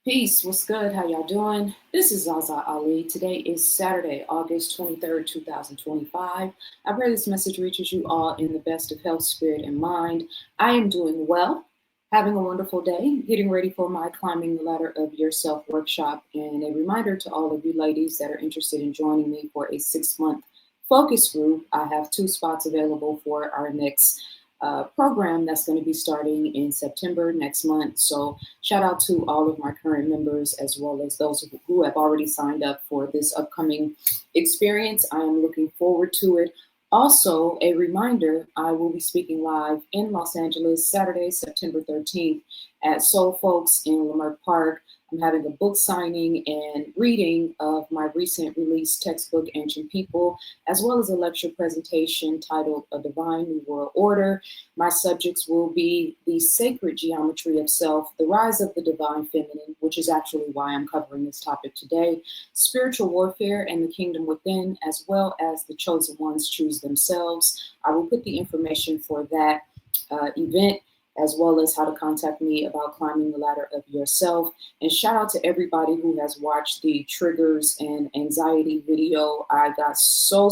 Peace, what's good? How y'all doing? This is ZaZa Ali. Today is Saturday, August 23rd, 2025. I pray this message reaches you all in the best of health, spirit, and mind. I am doing well, having a wonderful day, getting ready for my Climbing the Ladder of Yourself workshop. And a reminder to all of you ladies that are interested in joining me for a 6-month focus group. I have 2 spots available for our next program that's going to be starting in September next month. So shout out to all of my current members as well as those who have already signed up for this upcoming experience. I am looking forward to it. Also, a reminder, I will be speaking live in Los Angeles Saturday, September 13th at Soul Folks in Leimert Park. I'm having a book signing and reading of my recent released textbook, Ancient People, as well as a lecture presentation titled A Divine New World Order. My subjects will be the sacred geometry of self, the rise of the divine feminine, which is actually why I'm covering this topic today, spiritual warfare and the kingdom within, as well as the chosen ones choose themselves. I will put the information for that event as well as how to contact me about climbing the ladder of yourself. And shout out to everybody who has watched the triggers and anxiety video. I got so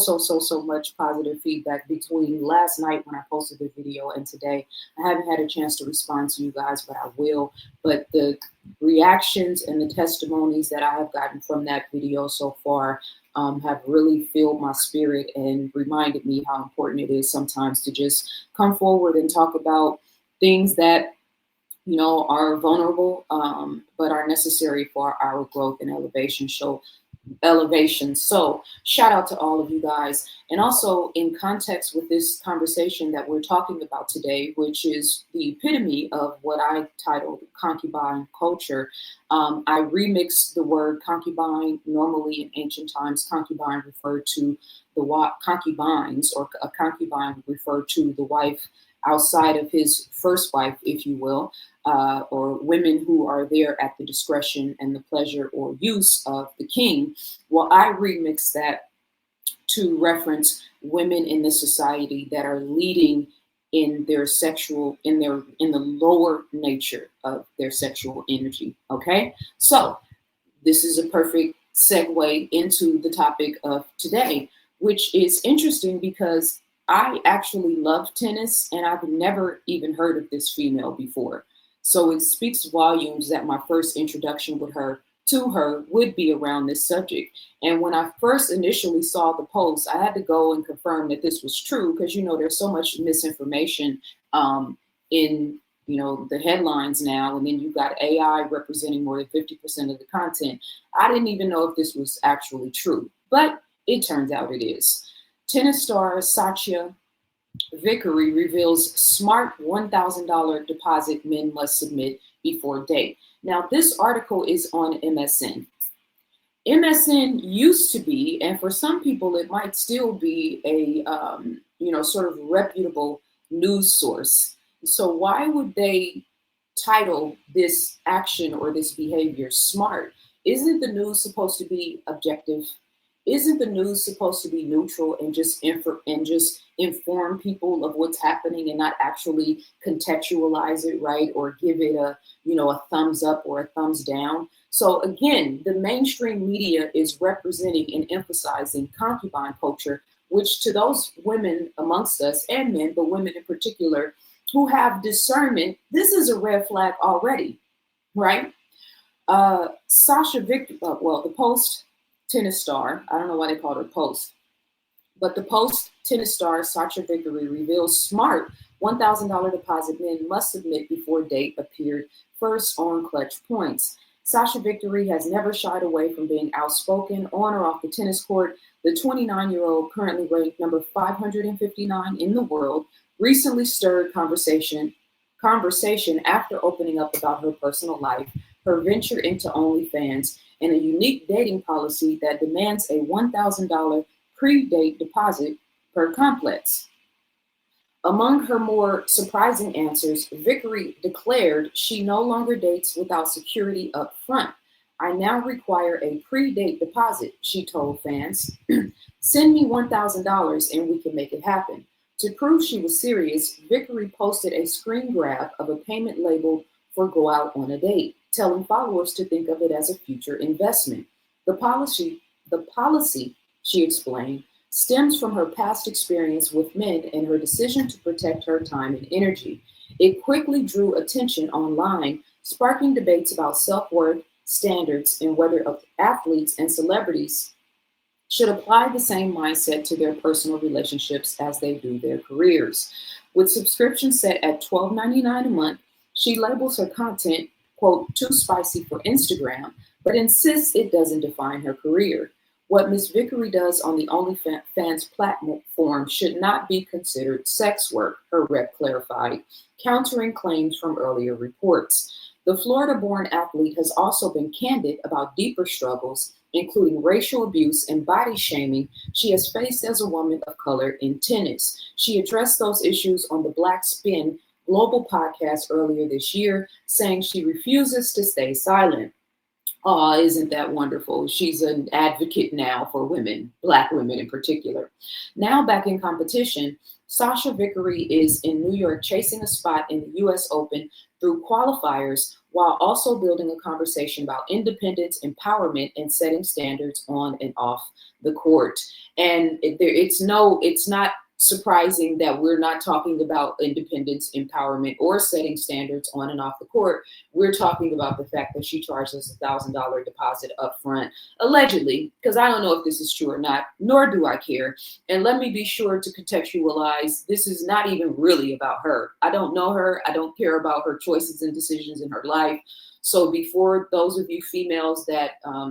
much positive feedback between last night when I posted the video and today. I haven't had a chance to respond to you guys, but I will. But the reactions and the testimonies that I have gotten from that video so far have really filled my spirit and reminded me how important it is sometimes to just come forward and talk about things that are vulnerable, but are necessary for our growth and elevation. So shout out to all of you guys. And also in context with this conversation that we're talking about today, which is the epitome of what I titled concubine culture. I remixed the word concubine. Normally in ancient times, concubine referred to concubines, or a concubine referred to the wife outside of his first wife, if you will, or women who are there at the discretion and the pleasure or use of the king. Well, I remix that to reference women in the society that are leading in their sexual, in the lower nature of their sexual energy. Okay, so this is a perfect segue into the topic of today, which is interesting because I actually love tennis and I've never even heard of this female before. So it speaks volumes that my first introduction with her to her would be around this subject. And when I first initially saw the post, I had to go and confirm that this was true because there's so much misinformation in the headlines now, and then you've got AI representing more than 50% of the content. I didn't even know if this was actually true, but it turns out it is. Tennis star Satya Vickery reveals smart $1,000 deposit men must submit before date. Now, this article is on MSN. MSN used to be, and for some people, it might still be a sort of reputable news source. So why would they title this action or this behavior smart? Isn't the news supposed to be objective? Isn't the news supposed to be neutral and just inform people of what's happening and not actually contextualize it, right? Or give it a thumbs up or a thumbs down. So again, the mainstream media is representing and emphasizing concubine culture, which to those women amongst us and men, but women in particular, who have discernment, this is a red flag already, right? The Post tennis star, I don't know why they called her Post, but the Post tennis star Satya Vickery reveals smart $1,000 deposit men must submit before date appeared first on Clutch Points. Sasha Vickery has never shied away from being outspoken on or off the tennis court. The 29-year-old, currently ranked number 559 in the world, recently stirred conversation after opening up about her personal life, her venture into OnlyFans, and a unique dating policy that demands a $1,000 pre-date deposit per complex. Among her more surprising answers, Vickery declared she no longer dates without security up front. I now require a pre-date deposit, she told fans. Send me $1,000 and we can make it happen. To prove she was serious, Vickery posted a screen grab of a payment labeled for go out on a date. telling followers to think of it as a future investment. The policy, she explained, stems from her past experience with men and her decision to protect her time and energy. It quickly drew attention online, sparking debates about self-worth, standards, and whether athletes and celebrities should apply the same mindset to their personal relationships as they do their careers. With subscriptions set at $12.99 a month, she labels her content, quote, too spicy for Instagram, but insists it doesn't define her career. What Miss Vickery does on the OnlyFans platform should not be considered sex work, her rep clarified, countering claims from earlier reports. The Florida-born athlete has also been candid about deeper struggles, including racial abuse and body shaming she has faced as a woman of color in tennis. She addressed those issues on the Black Spin Global podcast earlier this year, saying she refuses to stay silent. Oh, isn't that wonderful? She's an advocate now for women, Black women in particular. Now back in competition, Sasha Vickery is in New York chasing a spot in the US Open through qualifiers while also building a conversation about independence, empowerment, and setting standards on and off the court. And it's not surprising that we're not talking about independence, empowerment, or setting standards on and off the court. We're talking about the fact that she charges $1,000 deposit up front, allegedly, because I don't know if this is true or not, nor do I care. And let me be sure to contextualize, this is not even really about her. I don't know her. I don't care about her choices and decisions in her life. So before those of you females that are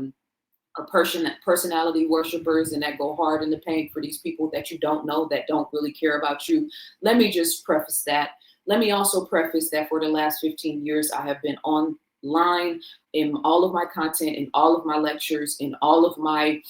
personality worshipers and that go hard in the paint for these people that you don't know, that don't really care about you, let me just preface that. Let me also preface that for the last 15 years, I have been online in all of my content, in all of my lectures, in all of my,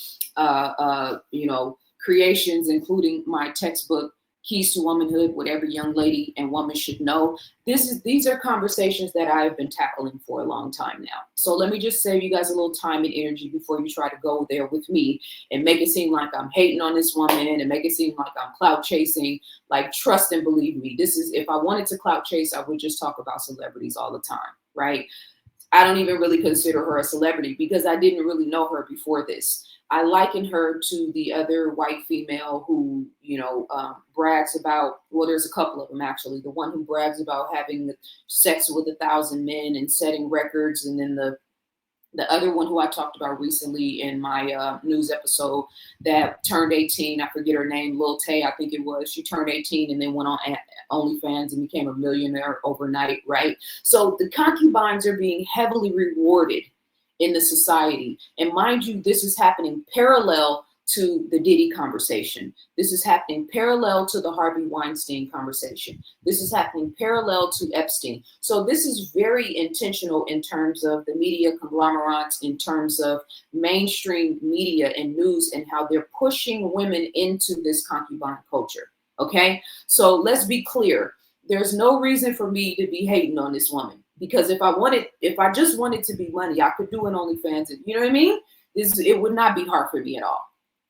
creations, including my textbook, Keys to Womanhood, what every young lady and woman should know. These are conversations that I have been tackling for a long time now. So let me just save you guys a little time and energy before you try to go there with me and make it seem like I'm hating on this woman and make it seem like I'm clout chasing. Like, trust and believe me, this is, if I wanted to clout chase, I would just talk about celebrities all the time, right? I don't even really consider her a celebrity because I didn't really know her before this. I liken her to the other white female who, brags about, well, there's a couple of them actually. The one who brags about having sex with 1,000 men and setting records. And then the other one who I talked about recently in my news episode that turned 18, I forget her name, Lil Tay, I think it was. She turned 18 and then went on OnlyFans and became a millionaire overnight, right? So the concubines are being heavily rewarded in the society. And mind you, this is happening parallel to the Diddy conversation. This is happening parallel to the Harvey Weinstein conversation. This is happening parallel to Epstein. So this is very intentional in terms of the media conglomerates, in terms of mainstream media and news and how they're pushing women into this concubine culture. Okay, so let's be clear. There's no reason for me to be hating on this woman. Because if I just wanted to be money, I could do an OnlyFans. You know what I mean? It would not be hard for me at all.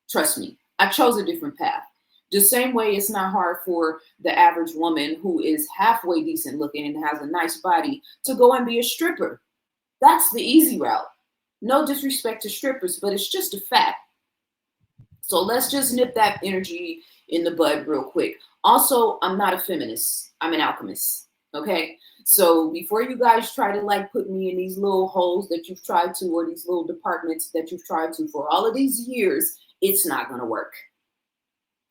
Trust me. I chose a different path. The same way it's not hard for the average woman who is halfway decent looking and has a nice body to go and be a stripper. That's the easy route. No disrespect to strippers, but it's just a fact. So let's just nip that energy in the bud real quick. Also, I'm not a feminist. I'm an alchemist. Okay? So before you guys try to put me in these little holes that you've tried to, or these little departments that you've tried to for all of these years, it's not going to work.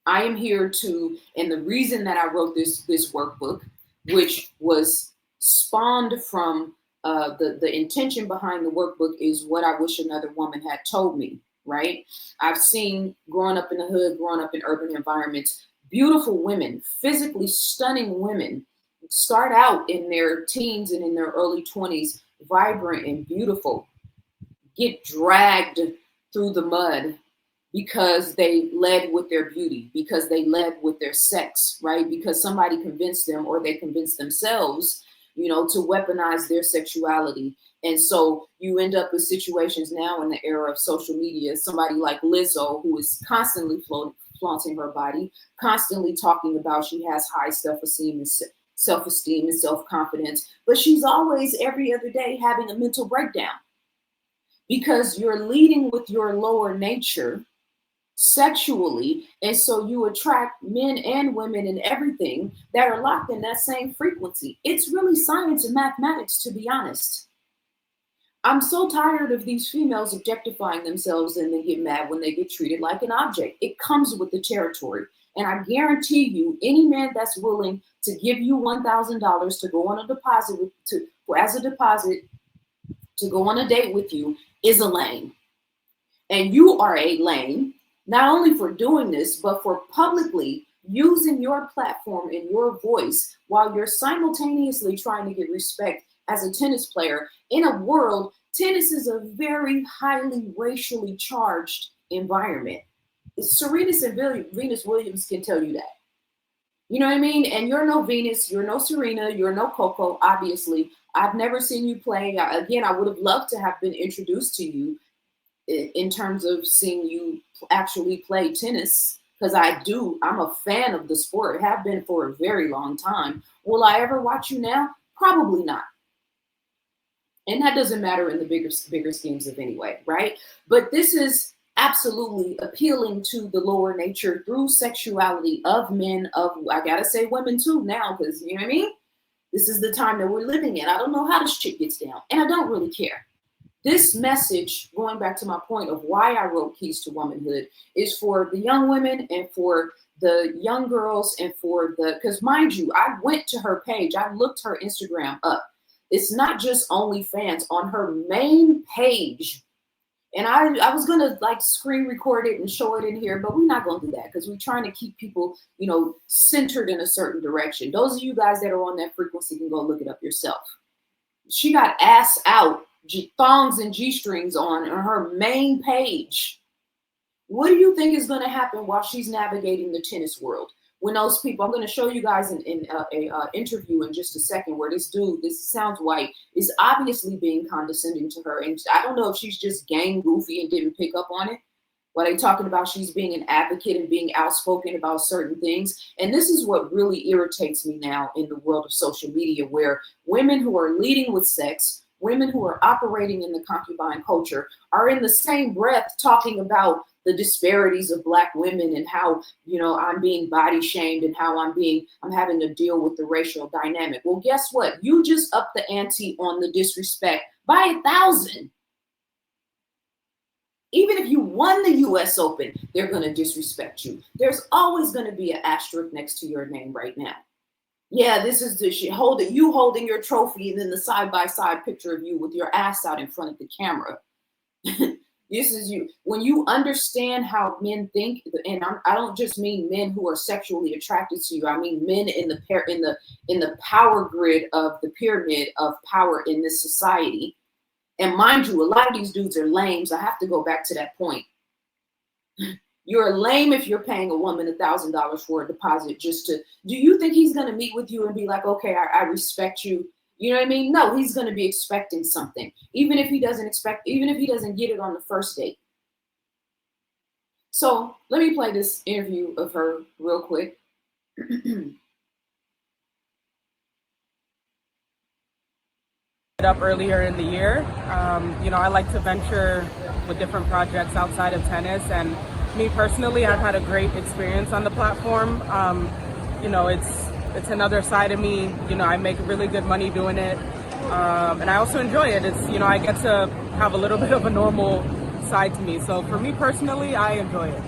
I am here to, and the reason that I wrote this workbook, which was spawned from the intention behind the workbook, is what I wish another woman had told me, right? I've seen, growing up in the hood, growing up in urban environments, beautiful women, physically stunning women, start out in their teens and in their early 20s, vibrant and beautiful, get dragged through the mud because they led with their beauty, because they led with their sex, right? Because somebody convinced them, or they convinced themselves, to weaponize their sexuality. And so you end up with situations now in the era of social media, somebody like Lizzo, who is constantly flaunting her body, constantly talking about she has high self-esteem self-esteem and self-confidence, but she's always every other day having a mental breakdown because you're leading with your lower nature sexually, and so you attract men and women and everything that are locked in that same frequency. It's really science and mathematics, to be honest. I'm so tired of these females objectifying themselves and then get mad when they get treated like an object. It comes with the territory. And I guarantee you, any man that's willing to give you $1,000 to go on a deposit as a deposit to go on a date with you is a lame. And you are a lame, not only for doing this, but for publicly using your platform and your voice while you're simultaneously trying to get respect as a tennis player in a world. Tennis is a very highly racially charged environment. Serenas and Venus Williams can tell you that. You know what I mean? And you're no Venus, you're no Serena, you're no Coco, obviously. I've never seen you play. Again, I would have loved to have been introduced to you in terms of seeing you actually play tennis, because I'm a fan of the sport, have been for a very long time. Will I ever watch you now? Probably not. And that doesn't matter in the bigger schemes of anyway, right? But this is absolutely appealing to the lower nature through sexuality of men, I gotta say women too now, because you know what I mean? This is the time that we're living in. I don't know how this chick gets down, and I don't really care. This message, going back to my point of why I wrote Keys to Womanhood, is for the young women and for the young girls and because mind you, I went to her page, I looked her Instagram up. It's not just OnlyFans. On her main page, and I was gonna like screen record it and show it in here, but we're not gonna do that because we're trying to keep people, centered in a certain direction. Those of you guys that are on that frequency can go look it up yourself. She got ass out, thongs and G-strings on her main page. What do you think is gonna happen while she's navigating the tennis world? When those people, I'm going to show you guys in a interview in just a second where this dude, this sounds white, is obviously being condescending to her. And I don't know if she's just gang goofy and didn't pick up on it. While they talking about she's being an advocate and being outspoken about certain things. And this is what really irritates me now in the world of social media, where women who are leading with sex, women who are operating in the concubine culture are in the same breath talking about the disparities of Black women and how, I'm being body shamed and how I'm having to deal with the racial dynamic. Well, guess what? You just upped the ante on the disrespect by 1,000. Even if you won the US Open, they're going to disrespect you. There's always going to be an asterisk next to your name right now. Yeah, this is the shit. You holding your trophy and then the side-by-side picture of you with your ass out in front of the camera. This is you. When you understand how men think, and I don't just mean men who are sexually attracted to you. I mean men in the power grid of the pyramid of power in this society. And mind you, a lot of these dudes are lames. I have to go back to that point. You're lame if you're paying a woman $1,000 for a deposit just to. Do you think he's going to meet with you and be like, okay, I respect you? You know what I mean? No, he's going to be expecting something, even if he doesn't get it on the first date. So let me play this interview of her real quick. Up earlier in the year. I like to venture with different projects outside of tennis, and me personally, I've had a great experience on the platform. It's another side of me. I make really good money doing it. And I also enjoy it. It's, I get to have a little bit of a normal side to me. So for me personally, I enjoy it.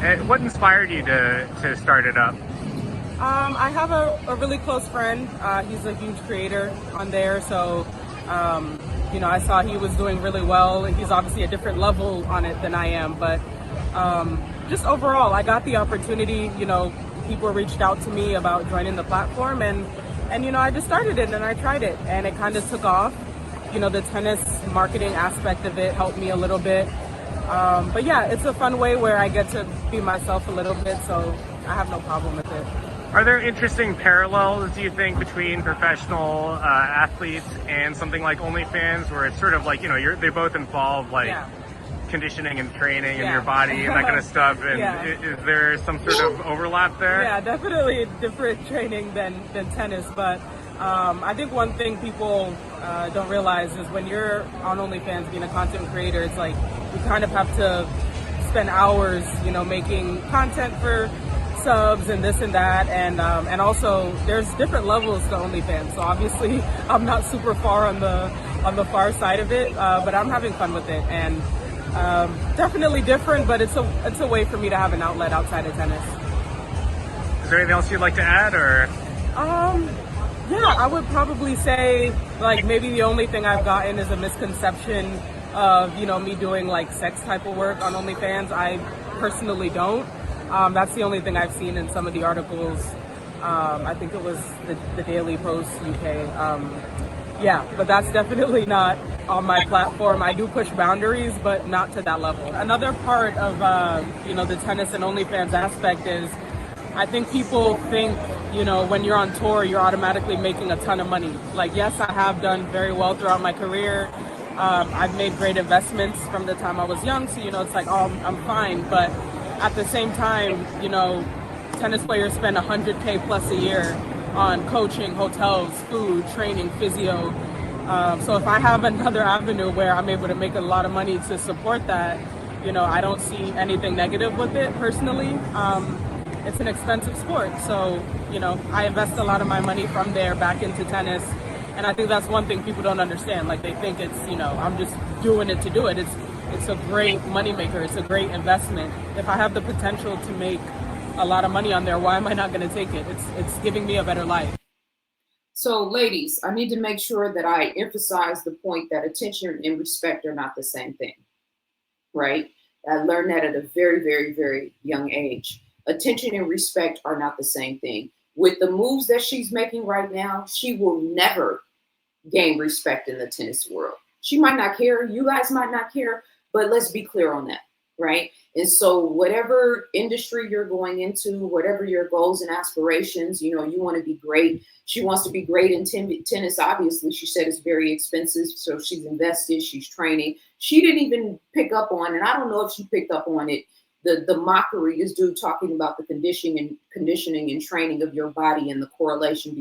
And what inspired you to start it up? I have a really close friend. He's a huge creator on there. So, I saw he was doing really well. He's obviously a different level on it than I am. But just overall, I got the opportunity, people reached out to me about joining the platform, and I just started it and I tried it, and it kind of took off. The tennis marketing aspect of it helped me a little bit. But yeah, it's a fun way where I get to be myself a little bit, so I have no problem with it. Are there interesting parallels, do you think, between professional athletes and something like OnlyFans, where it's sort of like, they both involve like conditioning and training and your body and that kind of stuff. And is there some sort of overlap there? Yeah, definitely different training than tennis. But I think one thing people don't realize is when you're on OnlyFans being a content creator, it's like you kind of have to spend hours, making content for subs and this and that, and also there's different levels to OnlyFans. So obviously I'm not super far on the far side of it, but I'm having fun with it, and definitely different, but it's a way for me to have an outlet outside of tennis. Is there anything else you'd like to add, or? Yeah, I would probably say like maybe the only thing I've gotten is a misconception of me doing like sex type of work on OnlyFans. I personally don't. That's the only thing I've seen in some of the articles. I think it was the Daily Post UK. Yeah, but that's definitely not on my platform. I do push boundaries, but not to that level. Another part of the tennis and OnlyFans aspect is I think people think when you're on tour, you're automatically making a ton of money. Like, yes, I have done very well throughout my career. I've made great investments from the time I was young, so it's like, oh, I'm fine. But at the same time, tennis players spend 100K plus a year on coaching, hotels, food, training, physio. So if I have another avenue where I'm able to make a lot of money to support that, I don't see anything negative with it personally. It's an expensive sport, so I invest a lot of my money from there back into tennis, and I think that's one thing people don't understand. Like, they think it's I'm just doing it to do it. It's a great moneymaker. It's a great investment. If I have the potential to make a lot of money on there, why am I not going to take it? It's giving me a better life. So, ladies, I need to make sure that I emphasize the point that attention and respect are not the same thing, right? I learned that at a very, very, very young age. Attention and respect are not the same thing. With the moves that she's making right now, she will never gain respect in the tennis world. She might not care. You guys might not care, but let's be clear on that, right? And so whatever industry you're going into, whatever your goals and aspirations, you want to be great. She wants to be great in tennis. Obviously, she said it's very expensive. So she's invested, she's training. She didn't even pick up on, and I don't know if she picked up on it, the mockery, this dude talking about the conditioning and training of your body and the correlation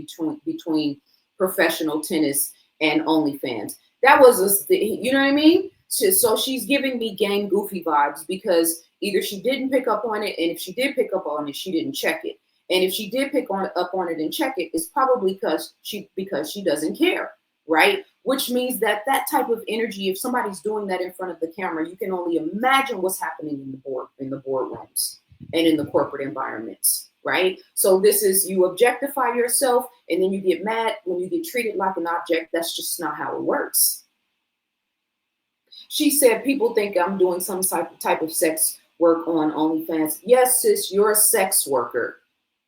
between professional tennis and OnlyFans. That was, you know what I mean? So she's giving me game goofy vibes because either she didn't pick up on it, and if she did pick up on it, she didn't check it. And if she did pick up on it and check it, it's probably because she doesn't care, right? Which means that type of energy, if somebody's doing that in front of the camera, you can only imagine what's happening in the boardrooms and in the corporate environments, right? So this is, you objectify yourself and then you get mad when you get treated like an object. That's just not how it works. She said, people think I'm doing some type of sex work on OnlyFans. Yes, sis, you're a sex worker.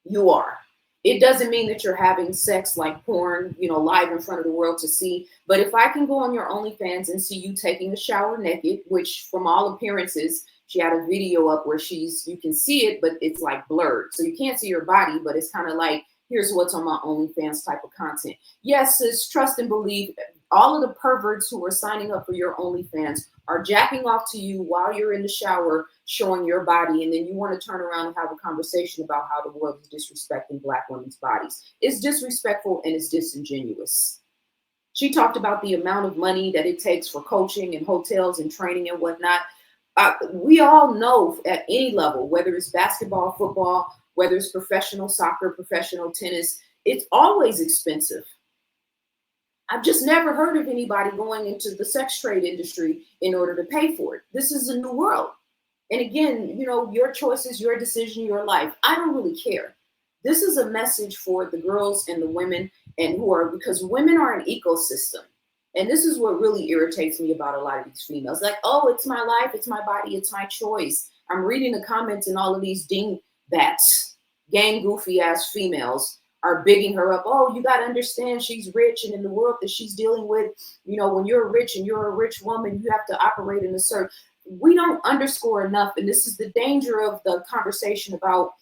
You are. It doesn't mean that you're having sex like porn, live in front of the world to see. But if I can go on your OnlyFans and see you taking a shower naked, which from all appearances, she had a video up where you can see it, but it's like blurred. So you can't see your body, but it's kind of like, here's what's on my OnlyFans type of content. Yes, sis, trust and believe. All of the perverts who are signing up for your OnlyFans are jacking off to you while you're in the shower, showing your body, and then you want to turn around and have a conversation about how the world is disrespecting Black women's bodies. It's disrespectful and it's disingenuous. She talked about the amount of money that it takes for coaching and hotels and training and whatnot. We all know at any level, whether it's basketball, football, whether it's professional soccer, professional tennis, it's always expensive. I've just never heard of anybody going into the sex trade industry in order to pay for it. This is a new world. And again, your choices, your decision, your life. I don't really care. This is a message for the girls and the women because women are an ecosystem. And this is what really irritates me about a lot of these females. Like, oh, it's my life, it's my body, it's my choice. I'm reading the comments and all of these dingbats, game goofy ass females are bigging her up. Oh, you got to understand she's rich, and in the world that she's dealing with, when you're rich and you're a rich woman, you have to operate in a certain. We don't underscore enough, and this is the danger of the conversation about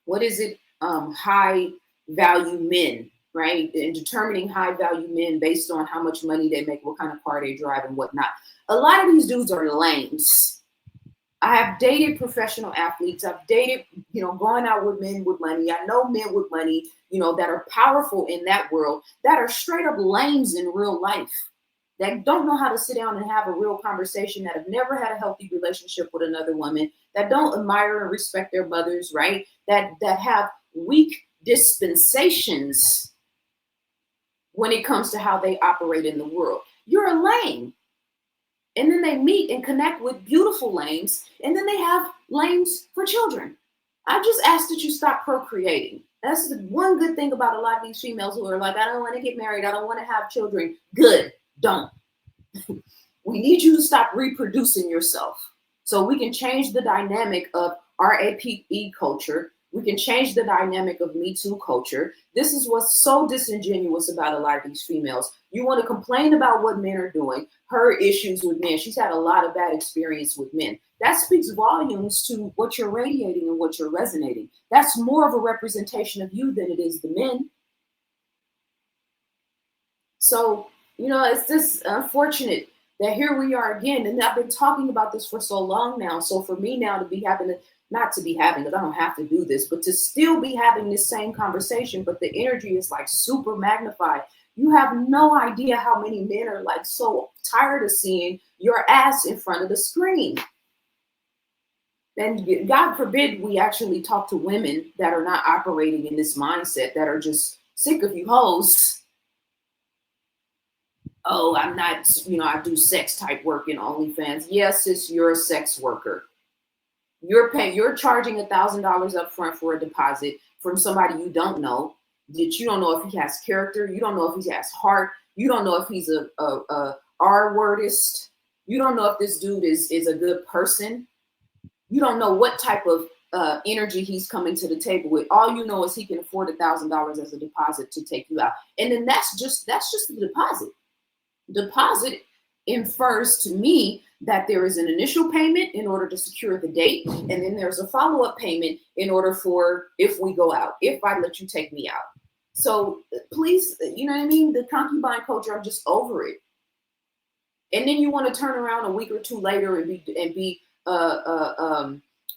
what is it? High value men, right? And determining high value men based on how much money they make, what kind of car they drive, and whatnot. A lot of these dudes are lames. I have dated professional athletes. I've dated, going out with men with money. I know men with money, that are powerful in that world, that are straight up lames in real life, that don't know how to sit down and have a real conversation, that have never had a healthy relationship with another woman, that don't admire and respect their mothers, right? That have weak dispensations when it comes to how they operate in the world. You're a lame. And then they meet and connect with beautiful lames, and then they have lames for children. I just ask that you stop procreating. That's the one good thing about a lot of these females who are like, I don't want to get married. I don't want to have children. Good. Don't. We need you to stop reproducing yourself so we can change the dynamic of RAPE culture. We can change the dynamic of Me Too culture. This is what's so disingenuous about a lot of these females. You want to complain about what men are doing, her issues with men. She's had a lot of bad experience with men. That speaks volumes to what you're radiating and what you're resonating. That's more of a representation of you than it is the men. So, it's just unfortunate that here we are again. And I've been talking about this for so long now. So for me now to be having not to be having, because I don't have to do this, but to still be having this same conversation, but the energy is like super magnified. You have no idea how many men are like so tired of seeing your ass in front of the screen. And God forbid we actually talk to women that are not operating in this mindset, that are just sick of you hoes. Oh, I'm not, I do sex type work in OnlyFans. Yes, sis, you're a sex worker. You're charging $1,000 up front for a deposit from somebody you don't know, that you don't know if he has character. You don't know if he has heart. You don't know if he's a R-wordist. You don't know if this dude is a good person. You don't know what type of energy he's coming to the table with. All you know is he can afford $1,000 as a deposit to take you out. And then that's just the deposit. Deposit infers to me that there is an initial payment in order to secure the date, and then there's a follow-up payment in order for if we go out, if I let you take me out. So please, you know what I mean? The concubine culture, I'm just over it. And then you want to turn around a week or two later and be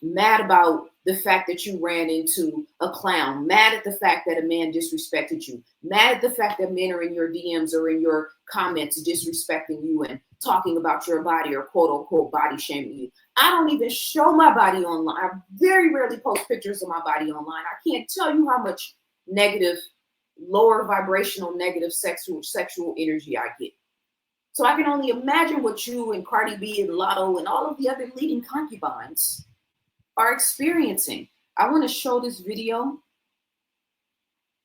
mad about the fact that you ran into a clown, mad at the fact that a man disrespected you, mad at the fact that men are in your DMs or in your comments disrespecting you and talking about your body or quote unquote body shaming you. I don't even show my body online. I very rarely post pictures of my body online. I can't tell you how much negative, lower vibrational, negative sexual energy I get. So I can only imagine what you and Cardi B and Lotto and all of the other leading concubines are experiencing. I want to show this video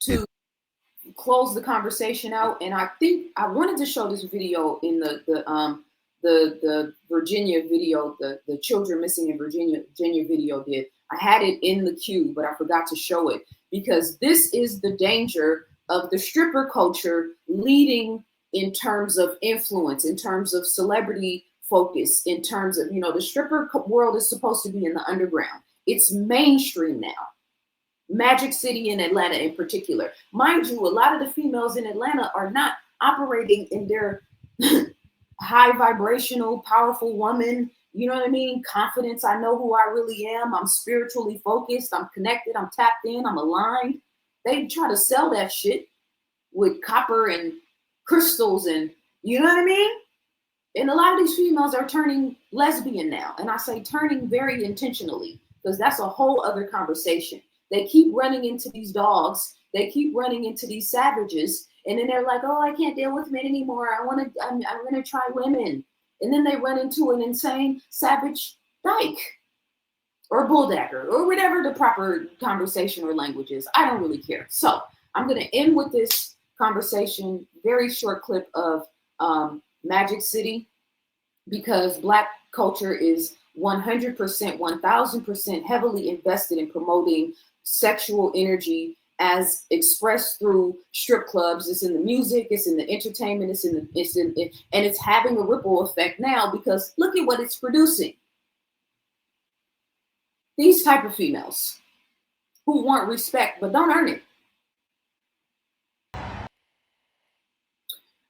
to close the conversation out, and I think I wanted to show this video in the Virginia video, the children missing in Virginia video did. I had it in the queue, but I forgot to show it because this is the danger of the stripper culture leading in terms of influence, in terms of celebrity focus, in terms of, the stripper world is supposed to be in the underground. It's mainstream now. Magic City in Atlanta in particular. Mind you, a lot of the females in Atlanta are not operating in their high vibrational, powerful woman, you know what I mean? Confidence. I know who I really am. I'm spiritually focused. I'm connected. I'm tapped in. I'm aligned. They try to sell that shit with copper and crystals and, you know what I mean? And a lot of these females are turning lesbian now. And I say turning very intentionally because that's a whole other conversation. They keep running into these dogs. They keep running into these savages. And then they're like, oh, I can't deal with men anymore. I'm going to try women. And then they run into an insane savage dyke or bulldagger or whatever the proper conversation or language is. I don't really care. So I'm going to end with this conversation, very short clip of Magic City, because Black culture is 100%, 1000% heavily invested in promoting sexual energy as expressed through strip clubs. It's in the music, it's in the entertainment, and it's having a ripple effect now because look at what it's producing. These type of females who want respect but don't earn it.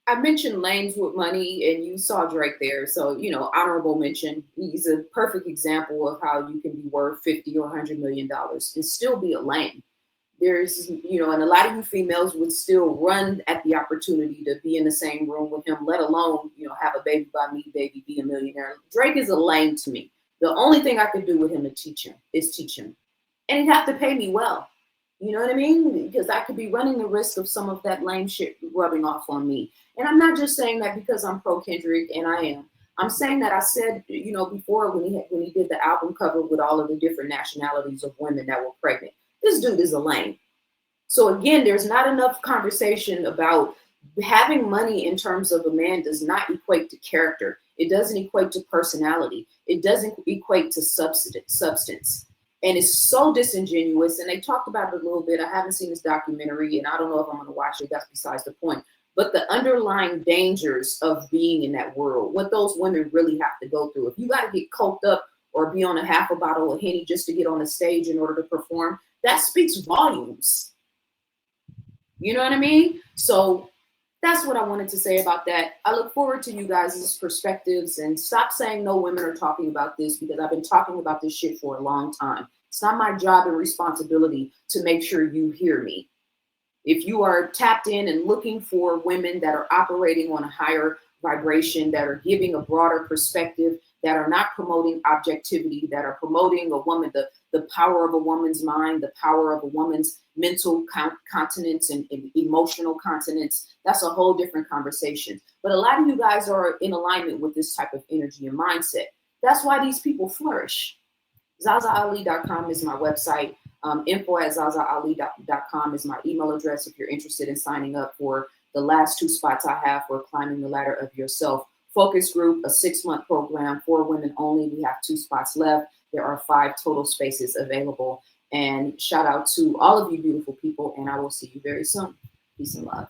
I mentioned lanes with money, and you saw Drake there. So, honorable mention. He's a perfect example of how you can be worth 50 or $100 million and still be a lane. There's, and a lot of you females would still run at the opportunity to be in the same room with him, let alone, have a baby by me, baby, be a millionaire. Drake is a lane to me. The only thing I could do with him is teach him. And he'd have to pay me well. You know what I mean? Because I could be running the risk of some of that lame shit rubbing off on me. And I'm not just saying that because I'm pro Kendrick, and I am. I'm saying that I said, before when he did the album cover with all of the different nationalities of women that were pregnant. This dude is a lame. So again, there's not enough conversation about having money in terms of a man does not equate to character. It doesn't equate to personality. It doesn't equate to substance. And it's so disingenuous. And they talked about it a little bit. I haven't seen this documentary, and I don't know if I'm going to watch it. That's besides the point. But the underlying dangers of being in that world, what those women really have to go through. If you got to get coked up or be on a half a bottle of Henny just to get on a stage in order to perform, that speaks volumes. You know what I mean? So that's what I wanted to say about that. I look forward to you guys' perspectives, and stop saying no women are talking about this, because I've been talking about this shit for a long time. It's not my job and responsibility to make sure you hear me. If you are tapped in and looking for women that are operating on a higher vibration, that are giving a broader perspective, that are not promoting objectivity, that are promoting a woman, the power of a woman's mind, the power of a woman's mental continence and emotional continence, that's a whole different conversation. But a lot of you guys are in alignment with this type of energy and mindset. That's why these people flourish. ZaZaAli.com is my website. Info@ZaZaAli.com is my email address if you're interested in signing up for the last 2 spots I have for Climbing the Ladder of Yourself focus group, a 6-month program for women only. We have 2 spots left. There are 5 total spaces available. And shout out to all of you beautiful people, and I will see you very soon. Peace and love.